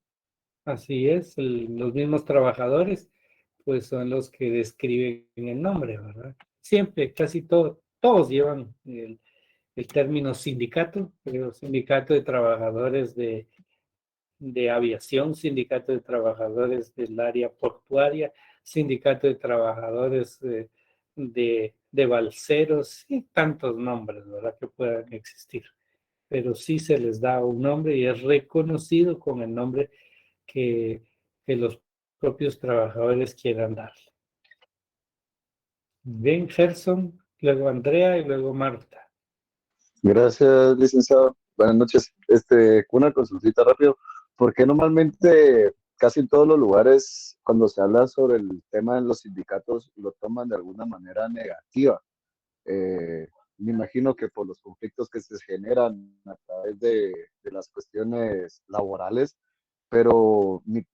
S1: Así es. Los mismos trabajadores, pues son los que describen el nombre, ¿verdad? Siempre, casi todos llevan el término sindicato, pero sindicato de trabajadores de de aviación, sindicato de trabajadores del área portuaria, sindicato de trabajadores de balseros y tantos nombres, ¿verdad?, que puedan existir. Pero sí se les da un nombre y es reconocido con el nombre que los propios trabajadores quieran darle. Bien, Gerson, luego Andrea y luego Marta.
S6: Gracias, licenciado. Buenas noches. Una consultita rápido. ¿Por qué normalmente casi en todos los lugares, cuando se habla sobre el tema de los sindicatos, lo toman de alguna manera negativa? Me imagino que por los conflictos que se generan a través de las cuestiones laborales, pero mi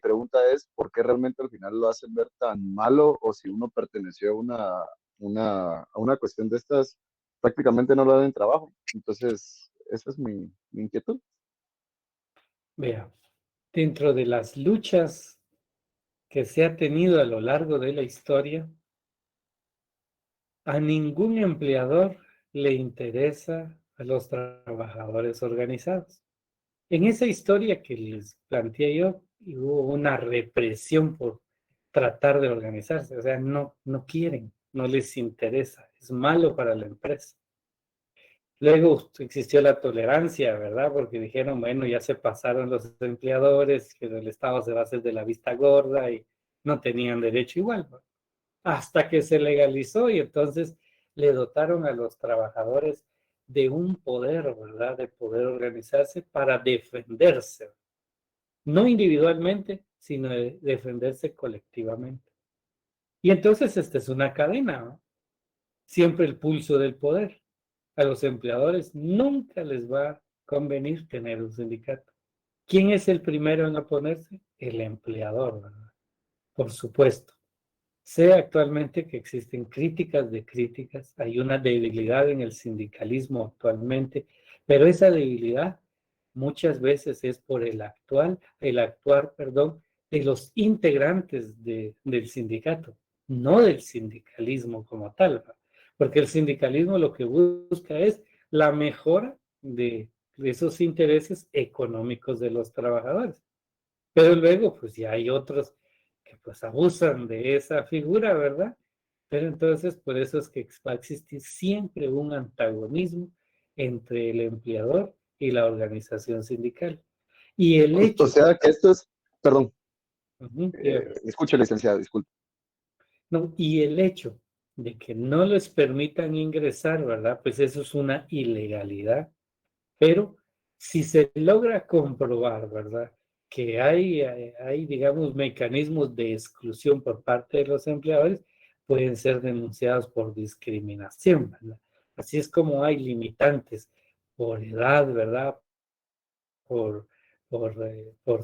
S6: pregunta es, ¿por qué realmente al final lo hacen ver tan malo? O si uno perteneció a una cuestión de estas, prácticamente no lo dan en trabajo. Entonces, esa es mi inquietud.
S1: Vea, dentro de las luchas que se ha tenido a lo largo de la historia, a ningún empleador le interesa a los trabajadores organizados. En esa historia que les planteé yo, hubo una represión por tratar de organizarse. O sea, no quieren, no les interesa, es malo para la empresa. Luego existió la tolerancia, ¿verdad? Porque dijeron, bueno, ya se pasaron los empleadores, que el Estado se va a hacer de la vista gorda y no tenían derecho igual, ¿no? Hasta que se legalizó y entonces le dotaron a los trabajadores de un poder, ¿verdad? De poder organizarse para defenderse, no individualmente, sino de defenderse colectivamente. Y entonces esta es una cadena, ¿no? Siempre el pulso del poder. A los empleadores nunca les va a convenir tener un sindicato. ¿Quién es el primero en oponerse? El empleador, ¿verdad? Por supuesto. Sé actualmente que existen críticas de críticas, hay una debilidad en el sindicalismo actualmente, pero esa debilidad muchas veces es por el actuar, de los integrantes del sindicato, no del sindicalismo como tal, ¿va? Porque el sindicalismo lo que busca es la mejora de esos intereses económicos de los trabajadores. Pero luego, pues ya hay otros que pues abusan de esa figura, ¿verdad? Pero entonces, por eso es que va a existir siempre un antagonismo entre el empleador y la organización sindical. Y el hecho...
S6: O sea, que esto es, perdón,
S1: Ujú,
S6: escuche, licenciado, disculpe.
S1: no, y el hecho de que no les permitan ingresar, ¿verdad? Pues eso es una ilegalidad. Pero si se logra comprobar, ¿verdad?, que hay, digamos, mecanismos de exclusión por parte de los empleadores, pueden ser denunciados por discriminación, ¿verdad? Así es como hay limitantes por edad, ¿verdad?, por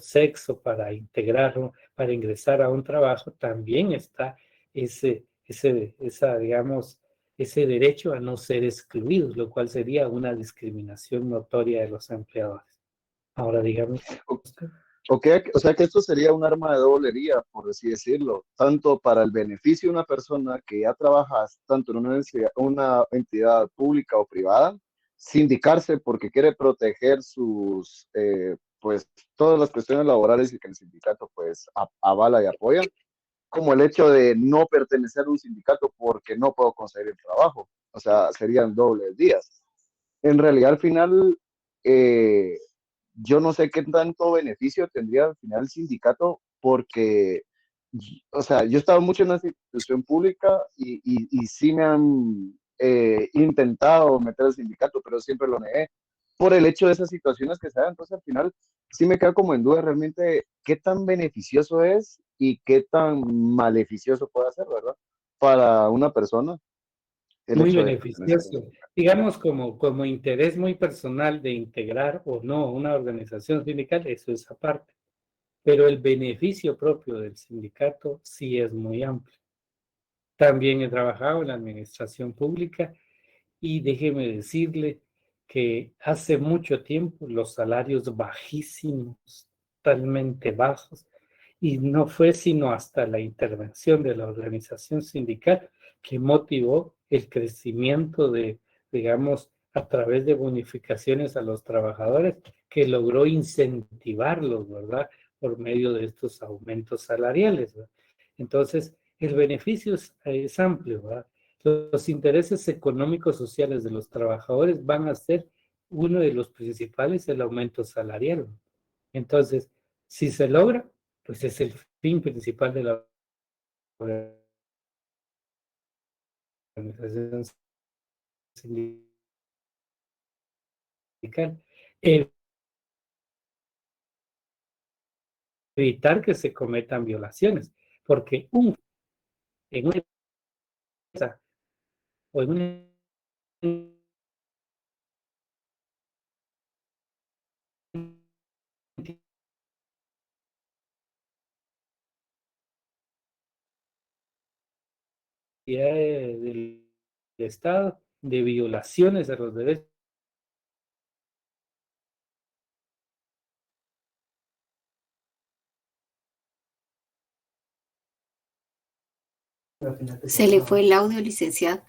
S1: sexo, para ingresar a un trabajo, también está digamos, ese derecho a no ser excluidos, lo cual sería una discriminación notoria de los empleadores. Ahora, dígame.
S6: O sea que esto sería un arma de doble vía, por así decirlo, tanto para el beneficio de una persona que ya trabaja tanto en una entidad pública o privada, sindicarse porque quiere proteger pues, todas las cuestiones laborales y que el sindicato, pues, avala y apoya, como el hecho de no pertenecer a un sindicato porque no puedo conseguir el trabajo. O sea, serían dobles vías. En realidad, al final, yo no sé qué tanto beneficio tendría al final el sindicato, porque, o sea, yo he estado mucho en una institución pública y sí me han intentado meter al sindicato, pero siempre lo negué por el hecho de esas situaciones que se dan. Entonces, al final, sí me queda como en duda realmente qué tan beneficioso es y qué tan maleficioso puede ser, ¿verdad? Para una persona el
S1: Muy
S6: hecho de pertenecer a un
S1: beneficioso.
S6: sindicato.
S1: Digamos, como interés muy personal de integrar o no una organización sindical, eso es aparte. Pero el beneficio propio del sindicato sí es muy amplio. También he trabajado en la administración pública y déjeme decirle que hace mucho tiempo los salarios bajísimos, totalmente bajos, y no fue sino hasta la intervención de la organización sindical que motivó el crecimiento de, digamos, a través de bonificaciones a los trabajadores que logró incentivarlos, ¿verdad? Por medio de estos aumentos salariales, ¿verdad? Entonces, el beneficio es amplio, ¿verdad? Los intereses económicos sociales de los trabajadores van a ser uno de los principales, el aumento salarial. Entonces, si se logra, pues es el fin principal de la organización sindical. Evitar que se cometan violaciones, porque en una empresa o en una entidad del Estado de violaciones a los derechos
S2: Se le fue el audio, licenciado.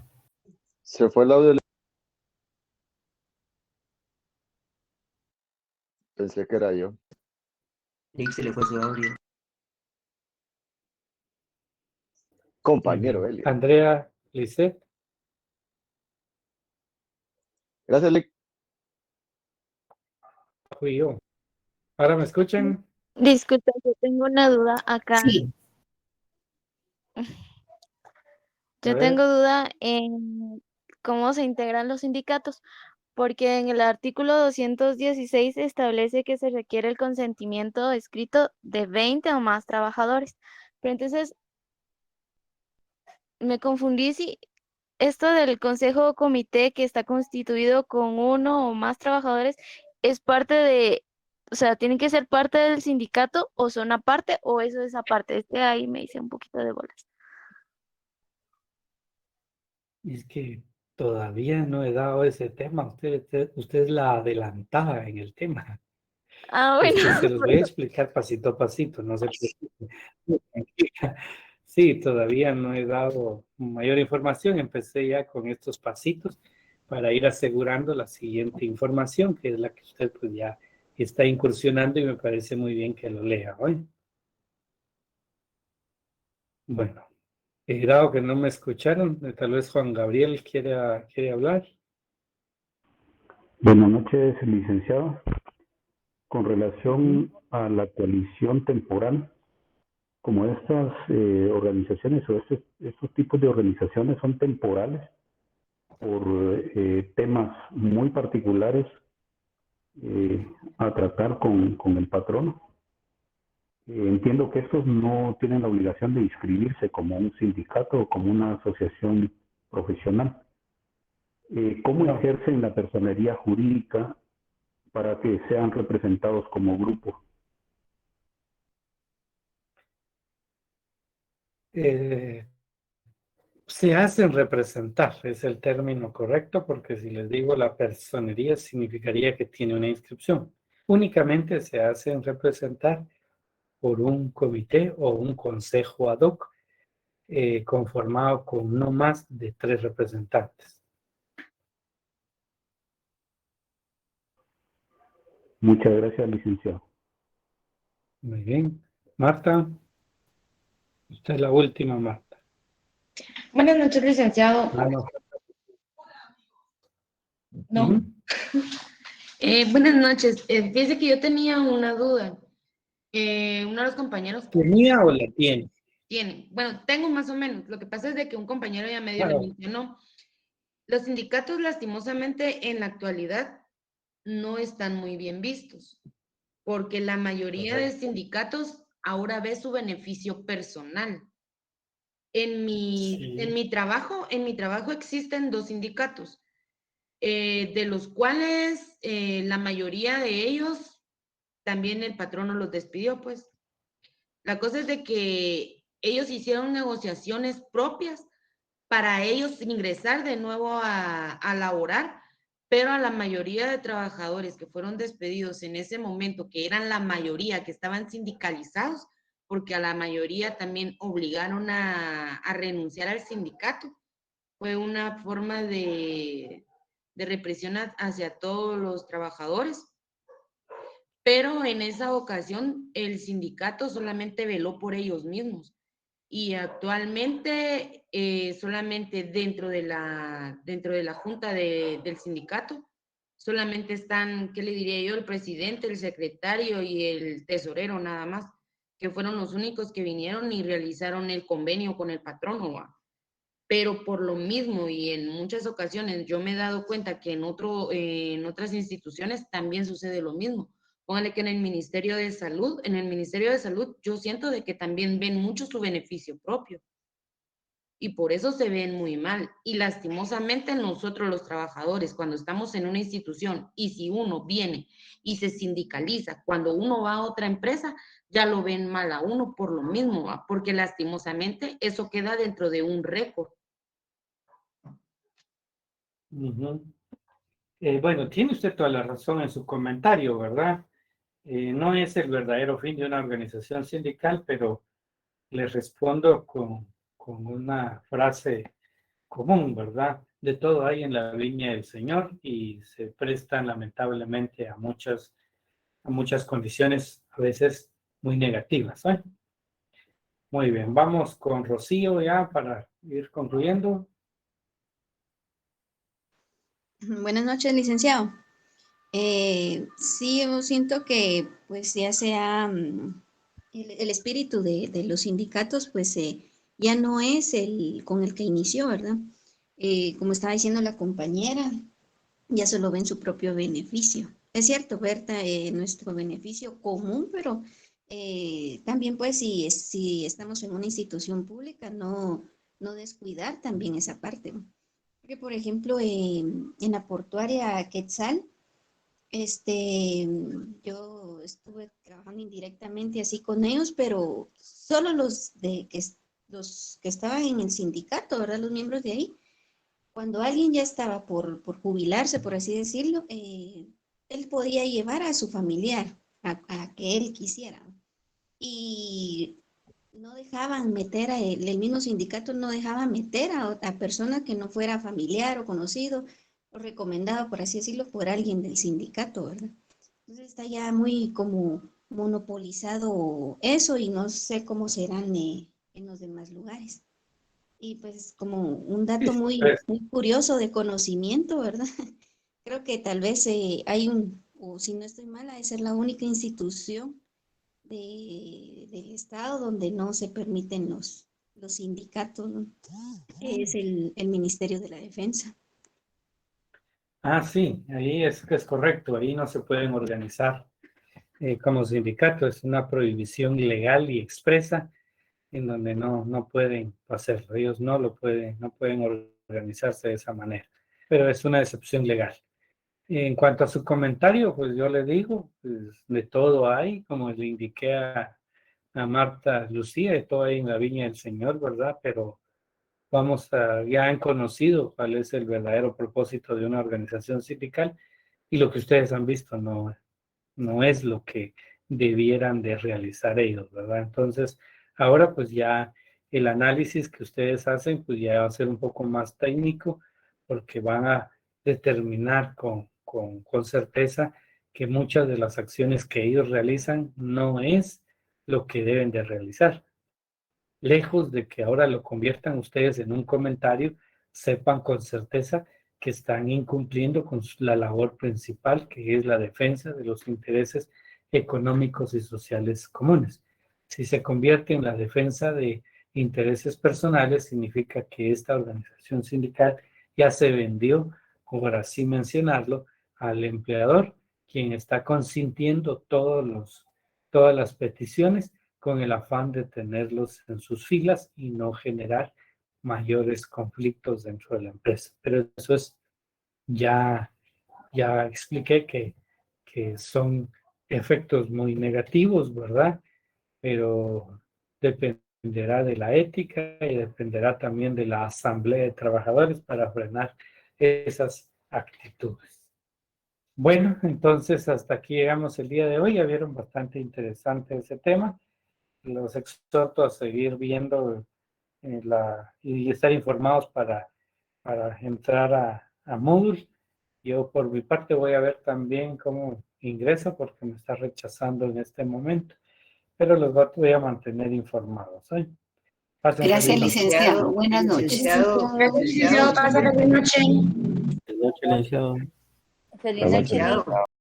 S6: Se fue el audio. Pensé que era yo.
S4: Nick se le fue su audio.
S6: Compañero Elio.
S1: Andrea Lisset.
S6: Gracias, Lick.
S1: Fui yo. ¿Ahora me escuchan?
S10: Disculpa, yo tengo una duda acá.
S2: Sí.
S1: A
S10: Yo
S1: ver.
S10: tengo duda en cómo se integran los sindicatos, porque en el artículo 216 establece que se requiere el consentimiento escrito de 20 o más trabajadores. Pero entonces me confundí si esto del consejo o comité que está constituido con uno o más trabajadores es parte de, o sea, tienen que ser parte del sindicato o son aparte o eso es aparte. Ahí me hice un poquito de bolas.
S1: Es que todavía no he dado ese tema. Usted es la adelantada en el tema.
S10: Ah, bueno.
S1: Se los voy a explicar pasito a pasito, no se preocupen. Sí, todavía no he dado mayor información. Empecé ya con estos pasitos para ir asegurando la siguiente información, que es la que usted pues ya está incursionando y me parece muy bien que lo lea hoy. Bueno, dado que no me escucharon, tal vez Juan Gabriel quiere hablar.
S11: Buenas noches, licenciado. Con relación a la coalición temporal, como estas organizaciones o estos tipos de organizaciones son temporales por temas muy particulares a tratar con el patrono. Entiendo que estos no tienen la obligación de inscribirse como un sindicato o como una asociación profesional. ¿Cómo ejercen la personería jurídica para que sean representados como grupo?
S1: Se hacen representar, es el término correcto, porque si les digo la personería significaría que tiene una inscripción. Únicamente se hacen representar por un comité o un consejo ad hoc conformado con no más de 3 representantes.
S11: Muchas gracias, licenciado.
S1: Muy bien. Marta, usted es la última, Marta.
S12: Buenas noches, licenciado. No. Buenas noches. Fíjese que yo tenía una duda. Uno de los compañeros...
S1: ¿Tenía o la tiene?
S12: Tiene. Bueno, tengo más o menos. Lo que pasa es de que un compañero ya medio lo mencionó. Los sindicatos, lastimosamente, en la actualidad no están muy bien vistos, porque la mayoría de sindicatos ahora ve su beneficio personal. En mi trabajo existen 2 sindicatos, de los cuales la mayoría de ellos también el patrono los despidió, pues. La cosa es de que ellos hicieron negociaciones propias para ellos ingresar de nuevo a laborar, pero a la mayoría de trabajadores que fueron despedidos en ese momento, que eran la mayoría que estaban sindicalizados, porque a la mayoría también obligaron a renunciar al sindicato. Fue una forma de de represión hacia todos los trabajadores. Pero en esa ocasión el sindicato solamente veló por ellos mismos. Y actualmente solamente dentro de la junta del sindicato, solamente están, ¿qué le diría yo? El presidente, el secretario y el tesorero nada más, que fueron los únicos que vinieron y realizaron el convenio con el patrono, ¿va? Pero por lo mismo y en muchas ocasiones yo me he dado cuenta que en otras instituciones también sucede lo mismo. Póngale que en el Ministerio de Salud, yo siento de que también ven mucho su beneficio propio y por eso se ven muy mal. Y lastimosamente nosotros los trabajadores, cuando estamos en una institución y si uno viene y se sindicaliza, cuando uno va a otra empresa, ya lo ven mal a uno por lo mismo, ¿va? Porque lastimosamente eso queda dentro de un récord.
S1: Bueno, tiene usted toda la razón en su comentario, ¿verdad? No es el verdadero fin de una organización sindical, pero le respondo con una frase común, ¿verdad? De todo hay en la viña del Señor y se prestan lamentablemente a muchas condiciones a veces muy negativas, ¿eh? Muy bien, vamos con Rocío ya para ir concluyendo.
S13: Buenas noches, licenciado. Sí, yo siento que pues ya sea el espíritu de los sindicatos pues ya no es el con el que inició, ¿verdad? Como estaba diciendo la compañera, ya solo ven su propio beneficio. Es cierto, Berta, nuestro beneficio común, pero también pues si estamos en una institución pública, no descuidar también esa parte, ¿no? Porque, por ejemplo, en la portuaria Quetzal, yo estuve trabajando indirectamente así con ellos, pero solo los que estaban en el sindicato, ¿verdad? Los miembros de ahí. Cuando alguien ya estaba por jubilarse, por así decirlo, él podía llevar a su familiar a que él quisiera. Y no dejaban meter el mismo sindicato no dejaba meter a persona que no fuera familiar o conocido o recomendado, por así decirlo, por alguien del sindicato, ¿verdad? Entonces está ya muy como monopolizado eso y no sé cómo serán en los demás lugares. Y pues como un dato muy curioso de conocimiento, ¿verdad? Creo que tal vez hay o si no estoy mal, ha de ser la única institución del Estado donde no se permiten los sindicatos, ¿no? Es el Ministerio de la Defensa.
S1: Ah, sí, ahí es correcto, ahí no se pueden organizar como sindicato, es una prohibición legal y expresa en donde no pueden hacerlo, ellos no pueden organizarse de esa manera, pero es una excepción legal. En cuanto a su comentario, pues yo le digo, pues de todo hay, como le indiqué a Marta Lucía, de todo hay en la viña del Señor, ¿verdad? Pero ya han conocido cuál es el verdadero propósito de una organización sindical y lo que ustedes han visto no es lo que debieran de realizar ellos, ¿verdad? Entonces, ahora pues ya el análisis que ustedes hacen pues ya va a ser un poco más técnico porque van a determinar con certeza que muchas de las acciones que ellos realizan no es lo que deben de realizar. Lejos de que ahora lo conviertan ustedes en un comentario, sepan con certeza que están incumpliendo con la labor principal, que es la defensa de los intereses económicos y sociales comunes. Si se convierte en la defensa de intereses personales, significa que esta organización sindical ya se vendió, por así mencionarlo, al empleador, quien está consintiendo todas las peticiones con el afán de tenerlos en sus filas y no generar mayores conflictos dentro de la empresa. Pero eso es, ya expliqué que son efectos muy negativos, ¿verdad? Pero dependerá de la ética y dependerá también de la asamblea de trabajadores para frenar esas actitudes. Bueno, entonces hasta aquí llegamos el día de hoy. Ya vieron bastante interesante ese tema. Los exhorto a seguir viendo y estar informados para entrar a Moodle. Yo por mi parte voy a ver también cómo ingreso porque me está rechazando en este momento, pero los voy a mantener informados. Pasen
S2: Gracias,
S1: feliz noche.
S2: licenciado. Buenas noches.
S4: Licenciado,
S14: Pasa feliz noche.
S5: Buenas noches, licenciado.
S10: Feliz noche.